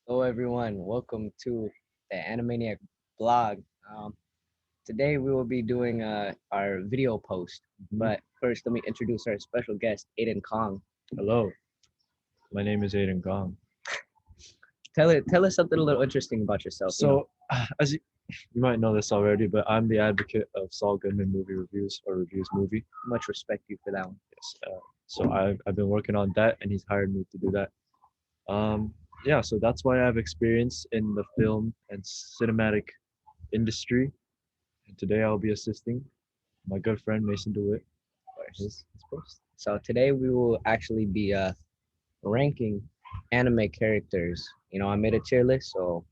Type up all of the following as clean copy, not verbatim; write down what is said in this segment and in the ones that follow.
Hello, everyone. Welcome to the Animaniac blog. Today, we will be doing our video post. Mhm. But first, let me introduce our special guest, Aiden Kong. Hello, my name is Aiden Gong. Tell us something a little interesting about yourself. So, as you might know this already, but I'm the advocate of Saul Goodman movie reviews or reviews movie. Much respect you for that one. Yes. So I've been working on that, and he's hired me to do that. Um, yeah. So that's why I have experience in the film and cinematic industry. And today I'll be assisting my good friend Mason DeWitt. His post. So today, we will actually be ranking anime characters. I made a tier list, so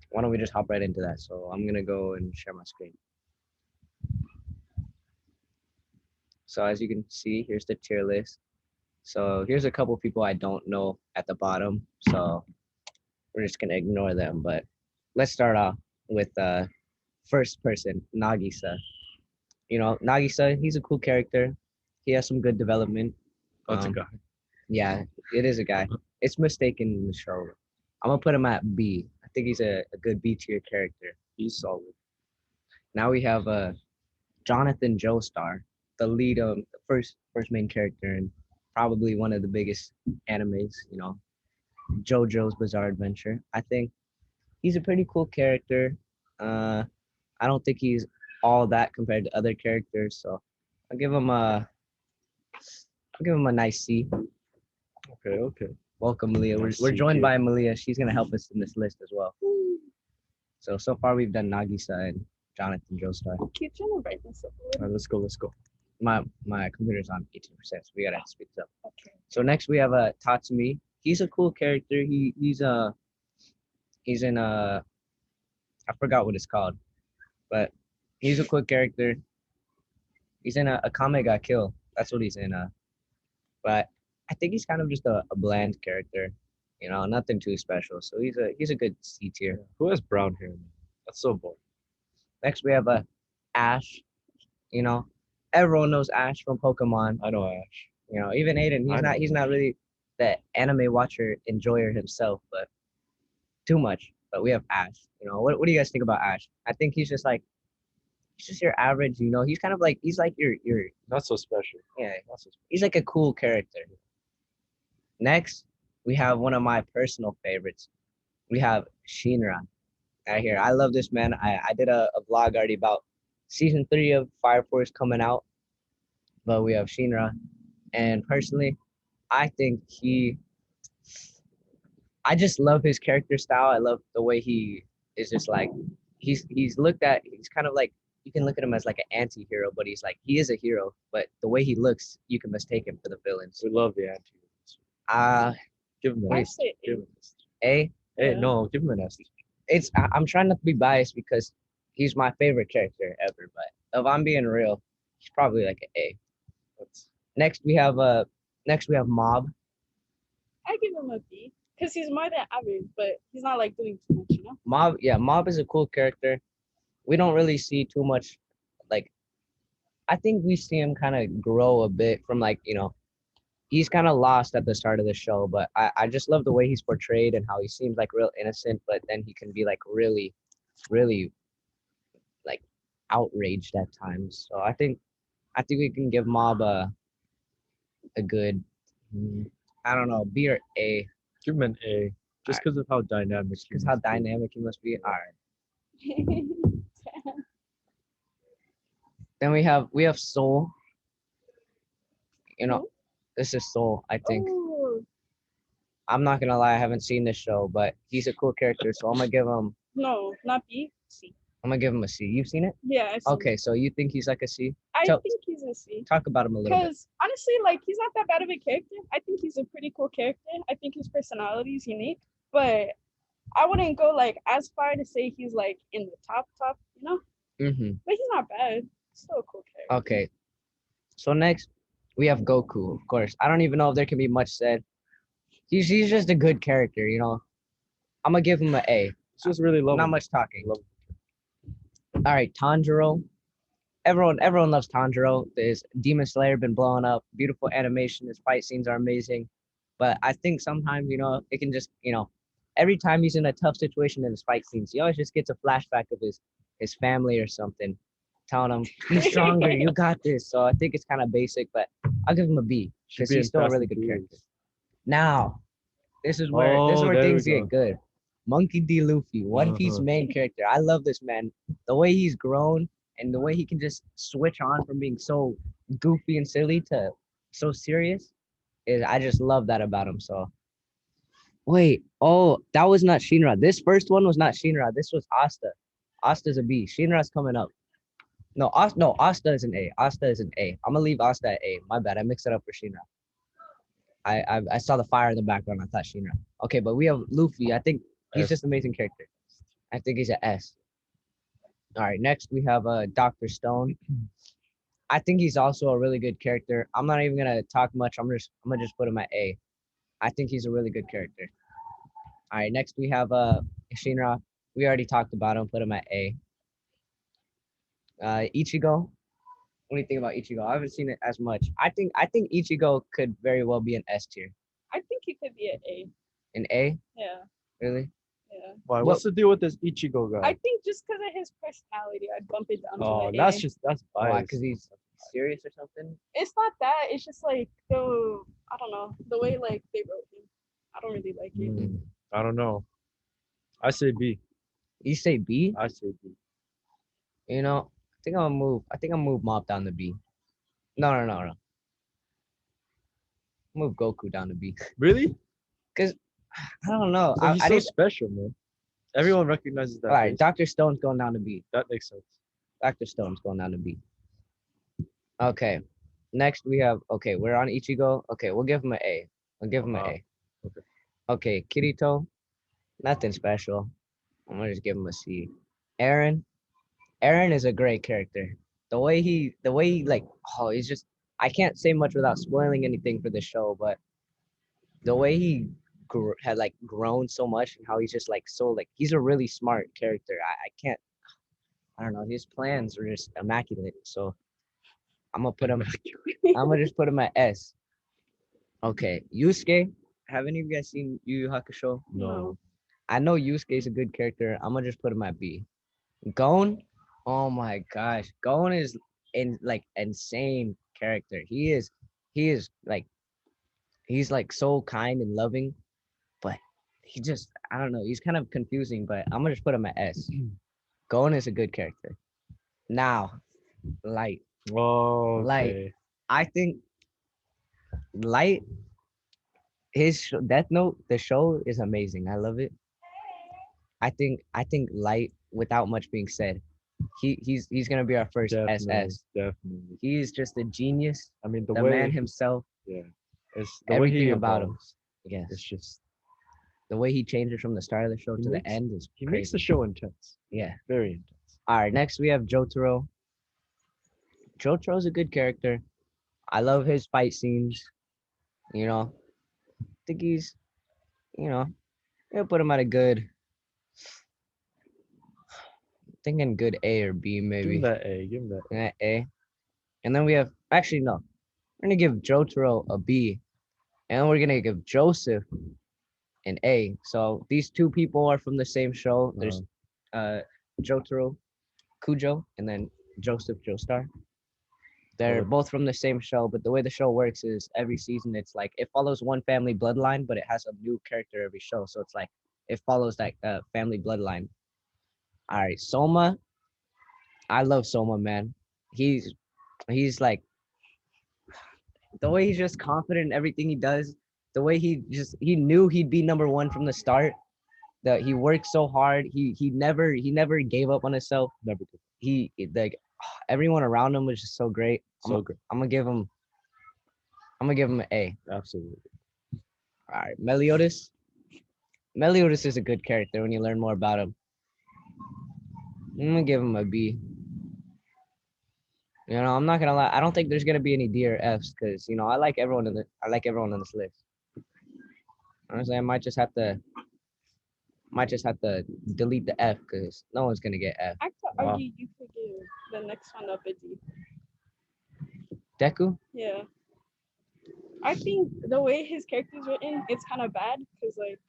why don't we just hop right into that? So I'm gonna go and share my screen. So as you can see, here's the tier list. So here's a couple people I don't know at the bottom. So we're just gonna ignore them. But let's start off with first person, Nagisa. Nagisa, he's a cool character. He has some good development. That's a Um, guy. yeah, it is a guy. It's mistaken in the show. I'm gonna put him at B. I think he's a good B tier character. He's solid. Now we have Jonathan Joestar, the lead of the first main character and probably one of the biggest animes. JoJo's Bizarre Adventure. I think he's a pretty cool character. Uh, I don't think he's all that compared to other characters, so I'll give him a I'll give him a nice C. Okay. Okay. Welcome, Malia. We're, Nice we're C joined tier. by Malia. She's gonna help us in this list as well. So far we've done Nagisa and Jonathan Joestar. Keep trying to brighten this up a All little. right. Let's go. Let's go. My computer's on 18%, so we gotta speed it up. Okay. So next we have Tatsumi. He's a cool character. He's in I forgot what it's called, but he's a cool character. He's in a Kame Ga Kill. That's what he's in. But I think he's kind of just a bland character. Nothing too special. So he's a good C tier. Who has brown hair, man? That's so boring. Next we have Ash. You know, everyone knows Ash from Pokemon. I know Ash. Even Aiden. I know. He's not really the anime watcher enjoyer himself, but too much. But we have Ash. What do you guys think about Ash? I think he's just your average. He's kind of like he's like your Not so special. yeah. Not so He's like a cool character. Next, we have one of my personal favorites. We have Shinra right here. I love this man. I did a vlog already about season 3 of Fire Force coming out, but we have Shinra, and personally, I think I just love his character style. I love the way he is just like he's looked at. He's kind of like you can look at him as like an anti-hero, but he is a hero. But the way he looks, you can mistake him for the villains. We love the anti. Uh Give him an I S. say Give him an S. A. Hey, Yeah. no, give him an S. I'm trying not to be biased because he's my favorite character ever. But if I'm being real, he's probably like an A. That's Next we have Mob. I give him a B because he's more than average, but he's not like doing too much, you know. Mob is a cool character. We don't really see too much like I think we see him kind of grow a bit from he's kind of lost at the start of the show, but I just love the way he's portrayed and how he seems like real innocent, but then he can be like really, really like outraged at times. So I think we can give Mob a good I don't know, B or A, give him an A, just because of how dynamic. he because how must be. dynamic he must be. All right. Then we have Soul. You know, this is Soul, I think. Oh I'm not gonna lie, I haven't seen this show, but he's a cool character, so no, not B, C. I'm gonna give him a C. You've seen it? Yeah, I've seen Okay, it. so you think he's like a C? I Tell, think he's a C. talk about him a little bit. Because honestly, like he's not that bad of a character. I think he's a pretty cool character. I think his personality is unique, but I wouldn't go like as far to say he's like in the top, you know. Mm-hmm. But he's not bad. Still a cool character. Okay. So next we have Goku, of course. I don't even know if there can be much said. He's just a good character. I'm gonna give him an A. It's just really lovely. Not much talking. Love All right, Tanjiro. Everyone loves Tanjiro. This Demon Slayer been blowing up. Beautiful animation. His fight scenes are amazing. But I think sometimes, it can just, every time he's in a tough situation in his fight scenes, he always just gets a flashback of his family or something, telling him, "Be stronger, you got this." So I think it's kind of basic, but I'll give him a B Should because be he's in still a Fast really and good character. Furious. Now, this is Oh, where there we things go. get good. Monkey D. Luffy, One Piece Uh-huh. main character. I love this man. The way he's grown and the way he can just switch on from being so goofy and silly to so serious is I just love that about him. So wait, oh, that was not Shinra. This first one was not Shinra. This was Asta. Asta's a B. Shinra's coming up. No, Asta is an A. Asta is an A. I'm gonna leave Asta at A. My bad. I mixed it up for Shinra. I saw the fire in the background. I thought Shinra. Okay, but we have Luffy. I think he's S just an amazing character. I think he's an S. All right, next we have Dr. Stone. I think he's also a really good character. I'm not even gonna talk much. I'm gonna just put him at A. I think he's a really good character. All right, next we have Shinra. We already talked about him. Put him at A. Ichigo. What do you think about Ichigo? I haven't seen it as much. I think Ichigo could very well be an S tier. I think he could be an A. An A? Yeah, Really? yeah. Why? What? What's the deal with this Ichigo I guy? think just because of his personality, I'd bump it down to Oh, an that's A. just that's Why? biased. Because he's serious or something? It's not that. It's just like the I don't know the way like they wrote him. I don't really like it. Mm, I don't know. I say B. You say B? I say B. You know, I think I'll move. I think I'll move Mob down to B. No. Move Goku down to B. Really? Cause I don't know. But he's I so did. special, man. Everyone recognizes that All right, face. Doctor Stone's going down to B. That makes sense. Doctor Stone's going down to B. Okay. Next we have. Okay, we're on Ichigo. Okay, we'll give him an A. We'll give him an Uh-huh. A. Okay. Okay, Kirito. Nothing special. I'm gonna just give him a C. Aaron. Aaron is a great character. The way he like, oh, he's just. I can't say much without spoiling anything for the show, but the way he had like grown so much and how he's just like so like he's a really smart character. I can't. I don't know. His plans are just immaculate. So I'm gonna put him. I'm gonna just put him at S. Okay, Yusuke. Have any of you guys seen Yu Yu Hakusho? No. I know Yusuke is a good character. I'm gonna just put him at B. Gon, oh my gosh, Gon is in like insane character. He is like he's like so kind and loving, but he just I don't know. He's kind of confusing, but I'm gonna just put him at S. Gon is a good character. Now, Light, Oh, Light. okay. I think Light Death Note the show is amazing. I love it. I think Light without much being said he's gonna be our first Definitely, SS. definitely. He's just a genius, I mean, the man himself, yeah, it's the way everything he about him. evolves. Yes, It's just the way he changes from the start of the show he to the makes end is he makes the crazy. show intense, Yeah. very intense. All right, next we have Jotaro. Jotaro's a good character. I love his fight scenes. You know, I think he's, you know, gonna put him at a good, thinking good A or B Give him maybe. that A. Give him that A. A. And then we have actually no, we're gonna give Jotaro a B, and then we're gonna give Joseph an A. So these two people are from the same show. There's uh Jotaro Kujo and then Joseph Joestar. They're Well, both from the same show, but the way the show works is every season it's like it follows one family bloodline, but it has a new character every show. So it's like it follows that family bloodline. All right, Soma. I love Soma, man. He's like the way he's just confident in everything he does. The way he knew he'd be number one from the start. That he worked so hard. He never gave up on himself. never good. He like everyone around him was just so great. So good. I'm gonna give him. I'm gonna give him an A. Absolutely. All right, Meliodas. Meliodas is a good character when you learn more about him. I'm gonna give him a B. You know, I'm not gonna lie. I don't think there's gonna be any D or Fs because I like everyone on this list. Honestly, I might just have to delete the F because no one's gonna get F. I could Wow. argue you could give the next one up a D. Deku. Yeah. I think the way his character's written, it's kind of bad because like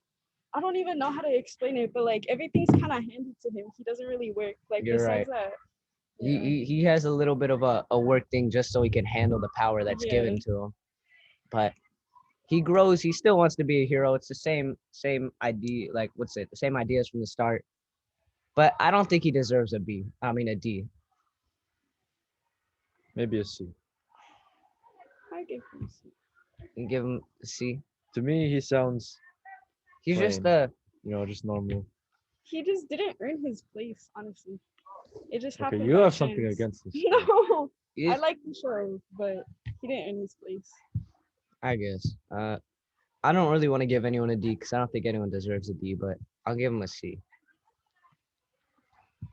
I don't even know how to explain it, but like everything's kind of handed to him. He doesn't really work. Like You're right. besides that, He, yeah, he has a little bit of a work thing just so he can handle the power that's yeah, given to him. But he grows. He still wants to be a hero. It's the same idea. Like what's it? The same ideas from the start. But I don't think he deserves a B. I mean a D. Maybe a C. I give him C. And give him a C. To me, he sounds He's just plain. a Just normal. He just didn't earn his place, honestly. It just Okay, happened you by have something chance. against this. No, I he's, like the show, but he didn't earn his place. I guess. I don't really want to give anyone a D because I don't think anyone deserves a D, but I'll give him a C.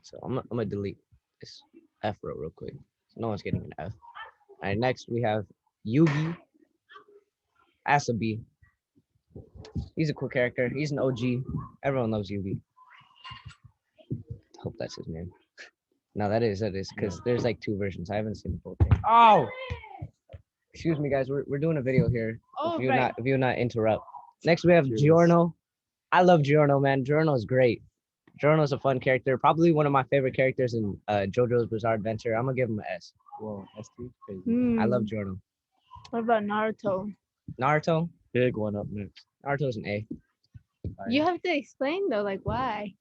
So I'm gonna delete this F real quick. No one's getting an F. All right, next we have Yugi. That's a B. He's a cool character. He's an OG. Everyone loves Yugi. Hope that's his name. No, that is because there's like two versions. I haven't seen the full thing. Oh, excuse me, guys. We're doing a video here. Oh, If you not interrupt. Next we have Cheers. Giorno. I love Giorno, man. Giorno's great. Giorno's a fun character. Probably one of my favorite characters in JoJo's Bizarre Adventure. I'm gonna give him an S. Well, that's crazy. I love Giorno. What about Naruto? Naruto. Big one up next. Naruto's an A. You have to explain though, like why.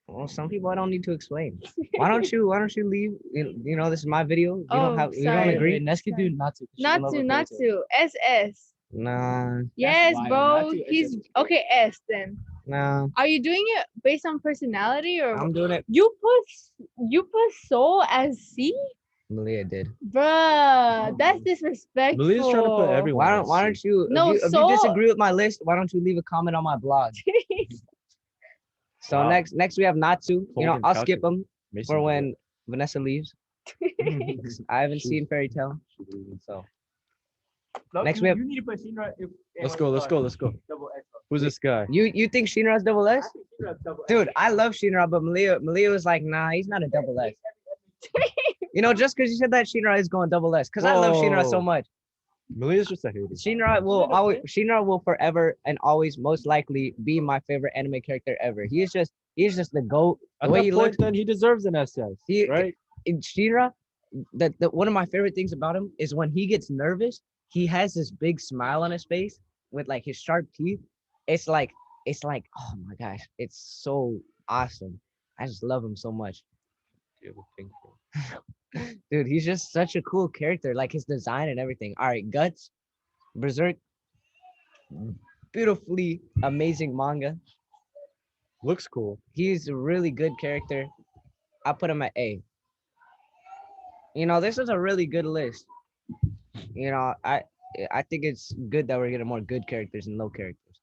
Well, some people I don't need to explain. Why don't you leave? This is my video. You Oh, you don't sorry. agree? Next do Natsu. Natsu, SS. Nah, Yes, why bro. Natsu is He's SS. okay. S then. nah. Are you doing it based on personality or I'm doing it. you put Soul as C? Malia did. Bruh, that's disrespectful. Malia's trying to put everyone. Why don't you? No, if you so- disagree with my list, why don't you leave a comment on my blog? So Wow. next we have Natsu. Cold and I'll skip him Mason for did when Vanessa leaves. I haven't seen Fairy Tale, it. so next we have. You need to put Shinra if Let's go. double X. Who's this guy? You think Shinra's double S? Shinra double X. Dude, I love Shinra, but Malia was like, nah, he's not a double S. Just because you said that Shinra is going double S, because I love Shinra so Whoa. much. Malia's just a hater. Shinra will forever and always most likely be my favorite anime character ever. He's just the GOAT. The At way that he point, looks, then he deserves an SS, He- right? in Shinra, the one of my favorite things about him is when he gets nervous, he has this big smile on his face with like his sharp teeth. It's like oh my gosh, it's so awesome. I just love him so much. Dude, he's just such a cool character, like his design and everything. All right, Guts, Berserk, beautifully amazing manga. Looks cool. He's a really good character. I put him at A. This is a really good list. I think it's good that we're getting more good characters and low characters.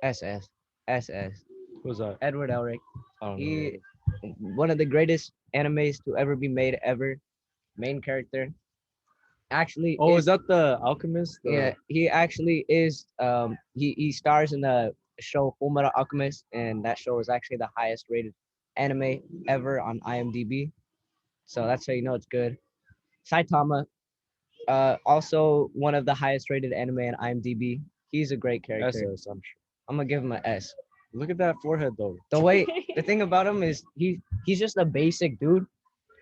SS. Who's that? Edward Elric. I don't know. He one of the greatest animes to ever be made ever. Main character. Actually, Oh, is that the alchemist? yeah, he actually is. He stars in the show Full Metal Alchemist, and that show is actually the highest rated anime ever on IMDb. So that's how you know it's good. Saitama, also one of the highest rated anime on IMDb. He's a great character. SS, I'm sure. I'm gonna give him an S. Look at that forehead, though. The thing about him is he's just a basic dude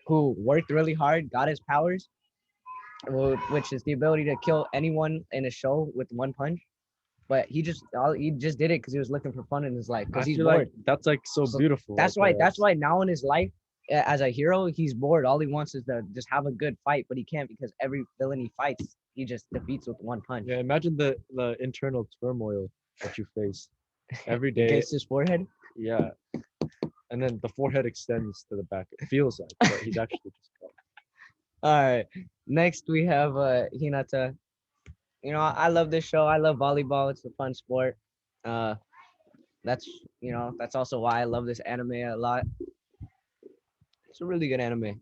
who worked really hard, got his powers, which is the ability to kill anyone in a show with one punch. But he just did it because he was looking for fun in his life I because he's feel bored. like that's like so beautiful. That's why now in his life as a hero he's bored. All he wants is to just have a good fight, but he can't because every villain he fights he just defeats with one punch. Yeah, imagine the internal turmoil that you face every day. Against his forehead. Yeah, and then the forehead extends to the back. It feels like, but he's actually just. All right. Next we have Hinata. I love this show. I love volleyball. It's a fun sport. That's also why I love this anime a lot. It's a really good anime.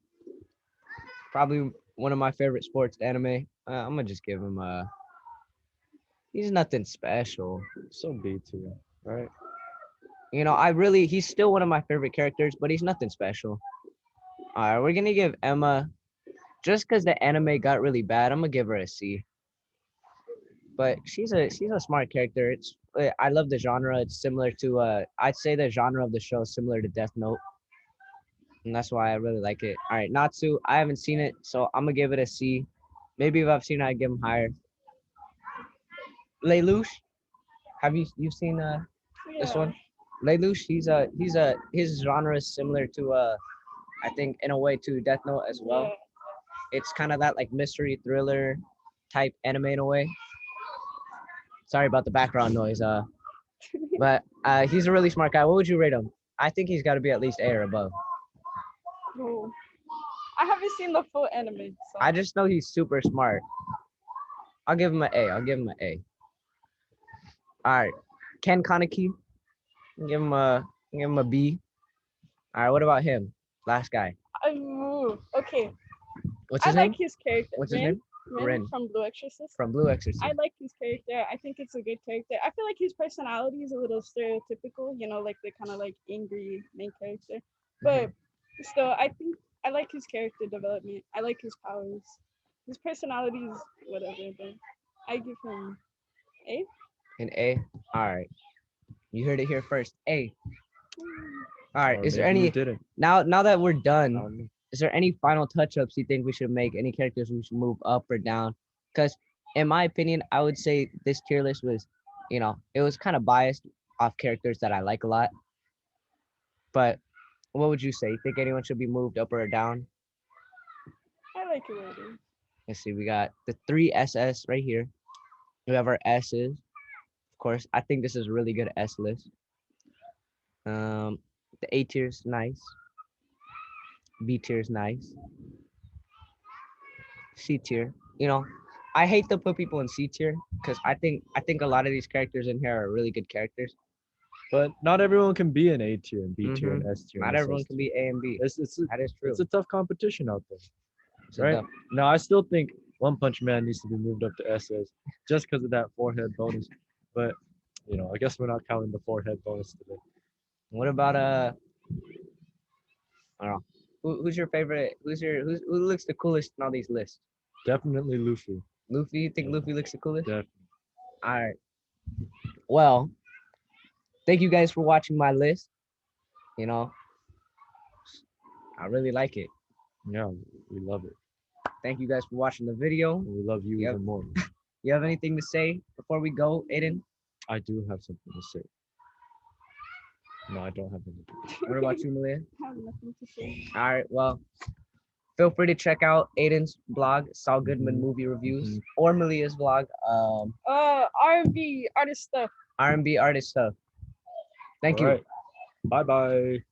Probably one of my favorite sports anime. I'm gonna just give him he's nothing special. So B tier, right? He's still one of my favorite characters, but he's nothing special. All right, we're gonna give Emma, just because the anime got really bad, I'm gonna give her a C. but she's a smart character. I love the genre. It's similar to I'd say the genre of the show is similar to Death Note, and that's why I really like it. All right, Natsu, I haven't seen it, so I'm gonna give it a C. Maybe if I've seen it, I'd give him higher. Lelouch, have you've seen this Yeah. one? Lelouch, his genre is similar to I think in a way to Death Note as well. Yeah. It's kind of that like mystery thriller type anime in a way. Sorry about the background noise. But he's a really smart guy. What would you rate him? I think he's got to be at least A or above. Oh. I haven't seen the full anime, so I just know he's super smart. I'll give him an A. I'll give him an A. All right, Ken Kaneki. Give him a B. All right, what about him? Last guy. okay. What's I his like name? his character. What's his Rin, name? Rin. from Blue Exorcist. From Blue Exorcist. I like his character. I think it's a good character. I feel like his personality is a little stereotypical, like the kind of like angry main character. But still, I think I like his character development. I like his powers. His personality is whatever, but I give him A. An A. All right. You heard it here first. A. All right. Or Is there maybe you any didn't. now that we're I done? don't know. Is there any final touch-ups you think we should make? Any characters we should move up or down? Because in my opinion, I would say this tier list was, it was kind of biased off characters that I like a lot. But what would you say? You think anyone should be moved up or down? I like it already. Let's see. We got the three SS right here. We have our S's. Of course, I think this is a really good S list. The A tier is nice. B tier is nice. C tier. I hate to put people in C tier because I think a lot of these characters in here are really good characters. But not everyone can be an A tier and B tier and S tier. Not and everyone SS can tier. be A and B. That is true. It's a tough competition out there, It's a right? tough- Now I still think One Punch Man needs to be moved up to SS just because of that forehead bonus. But I guess we're not counting the forehead bonus today. What about I don't know. Who's your favorite? Who looks the coolest in all these lists? Definitely Luffy. Luffy. You think Yeah. Luffy looks the coolest? Definitely. All right. Well, thank you guys for watching my list. I really like it. Yeah, we love it. Thank you guys for watching the video. And we love you Yep. even more. You have anything to say before we go, Aiden? I do have something to say. No, I don't have anything. What about you, Malia? I have nothing to say. All right. Well, feel free to check out Aiden's blog, Saul Goodman Movie Reviews, or Malia's vlog, R&B artist stuff. R&B artist stuff. Thank you. All right. Bye bye.